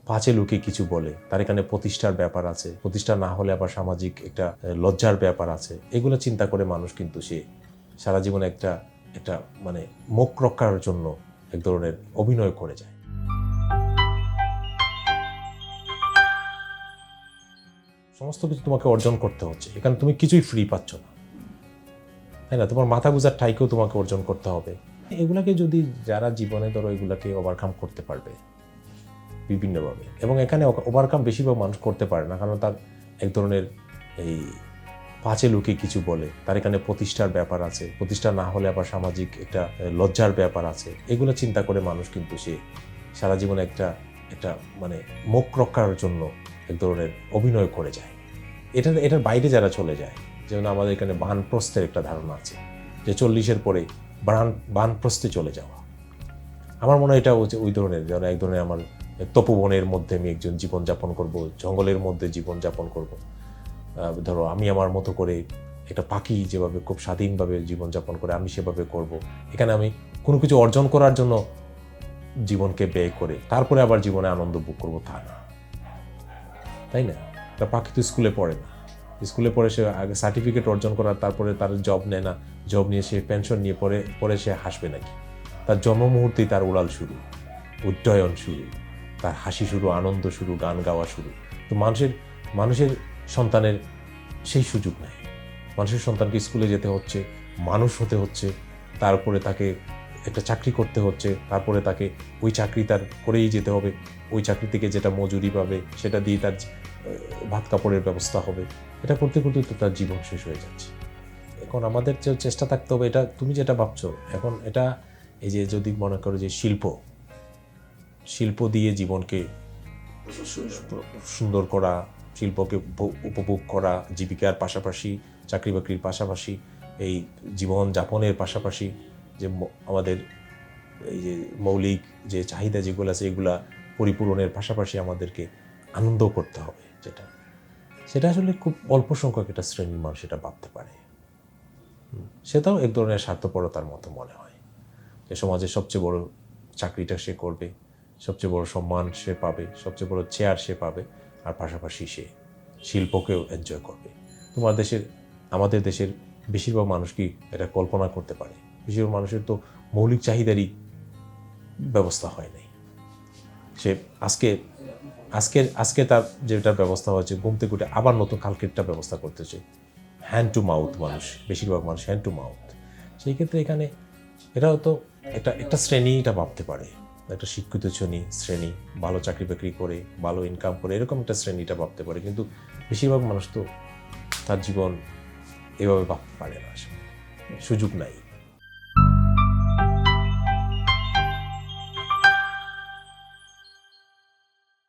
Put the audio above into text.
পাঁচে লোকে কিছু বলে, তার এখানে প্রতিষ্ঠার ব্যাপার আছে, প্রতিষ্ঠা না হলে আবার সামাজিক একটা লজ্জার ব্যাপার আছে, এগুলো চিন্তা করে মানুষ কিন্তু সে সারা জীবনে একটা মানে মুখ রক্ষার জন্য এক ধরনের অভিনয় করে যায়। সমস্ত কিছু তোমাকে অর্জন করতে হচ্ছে, এখানে তুমি কিছুই ফ্রি পাচ্ছ না, তাই না? তোমার মাথা গুজার ঠাইকেও তোমাকে অর্জন করতে হবে। এগুলাকে যদি যারা জীবনে ধরো এগুলাকে ওভারকাম করতে পারবে বিভিন্নভাবে, এবং এখানে ওভারকাম বেশিরভাগ মানুষ করতে পারে না, কারণ তার এক ধরনের এই পাঁচে লোকে কিছু বলে, তার এখানে প্রতিষ্ঠার ব্যাপার আছে, প্রতিষ্ঠা না হলে আবার সামাজিক একটা লজ্জার ব্যাপার আছে, এগুলো চিন্তা করে মানুষ কিন্তু সে সারা জীবনে একটা মানে মুখ রক্ষার জন্য এক ধরনের অভিনয় করে যায়। এটার বাইরে যারা চলে যায়, যেমন আমাদের এখানে বানপ্রস্থের একটা ধারণা আছে যে 40-এর পরে বানপ্রস্থে চলে যাওয়া। আমার মনে হয় এটা হচ্ছে ওই ধরনের, যেন এক ধরনের আমার তপোবনের মধ্যে আমি একজন জীবনযাপন করব, জঙ্গলের মধ্যে জীবনযাপন করব। ধরো আমি আমার মতো করে একটা পাখি যেভাবে খুব স্বাধীনভাবে জীবনযাপন করে আমি সেভাবে করব। এখানে আমি কোনো কিছু অর্জন করার জন্য জীবনকে ব্যয় করে তারপরে আবার জীবনে আনন্দ ভোগ করবো, তা না, তাই না? তা পাখি তো স্কুলে পড়ে না, স্কুলে পড়ে সে আগে সার্টিফিকেট অর্জন করার, তারপরে তার জব নেয় না, জব নিয়ে সে পেনশন নিয়ে পরে সে হাসবে নাকি? তার জন্ম মুহূর্তেই তার উড়াল শুরু, উড্ডয়ন শুরু, তার হাসি শুরু, আনন্দ শুরু, গান গাওয়া শুরু। তো মানুষের সন্তানের সেই সুযোগ নেই। মানুষের সন্তানকে স্কুলে যেতে হচ্ছে, মানুষ হতে হচ্ছে, তারপরে তাকে একটা চাকরি করতে হচ্ছে, তারপরে তাকে ওই চাকরি তার করেই যেতে হবে, ওই চাকরি থেকে যেটা মজুরি পাবে সেটা দিয়ে তার ভাত কাপড়ের ব্যবস্থা হবে। এটা করতে করতে তো তার জীবন শেষ হয়ে যাচ্ছে। এখন আমাদের যে চেষ্টা থাকতে হবে, এটা তুমি যেটা ভাবছো এখন, এটা এই যে যদি মনে করো যে শিল্প দিয়ে জীবনকে সুন্দর করা, শিল্পকে উপভোগ করা, জীবিকার পাশাপাশি, চাকরি বাকরির পাশাপাশি, এই জীবন যাপনের পাশাপাশি যে আমাদের এই যে মৌলিক যে চাহিদা যেগুলো আছে এগুলা পরিপূরণের পাশাপাশি আমাদেরকে আনন্দ করতে হবে, সেটা আসলে খুব অল্প সংখ্যক একটা শ্রেণীর মানুষ সেটা ভাবতে পারে। সেটাও এক ধরনের স্বার্থপরতার মতো মনে হয় যে সমাজের সবচেয়ে বড় চাকরিটা সে করবে, সবচেয়ে বড় সম্মান সে পাবে, সবচেয়ে বড় চেয়ার সে পাবে, আর পাশাপাশি সে শিল্পকেও এনজয় করবে। আমাদের দেশের বেশিরভাগ মানুষ কি এটা কল্পনা করতে পারে? বেশিরভাগ মানুষের তো মৌলিক চাহিদারই ব্যবস্থা হয় নাই। সে আজকে তার যেটা ব্যবস্থা হয়েছে, ঘুম থেকে উঠে আবার নতুন কালকেরটা ব্যবস্থা করতেছে। হ্যান্ড টু মাউথ মানুষ, বেশিরভাগ মানুষ হ্যান্ড টু মাউথ। সেই ক্ষেত্রে এখানে এটা হয়তো একটা শ্রেণী এটা ভাবতে পারে, একটা শিক্ষিত শ্রেণী ভালো চাকরি বাকরি করে ভালো ইনকাম করে এরকম একটা শ্রেণীটা ভাবতে পারে, কিন্তু বেশিরভাগ মানুষ তো তার জীবন এভাবে ভাবতে পারে না, সুযোগ নাই।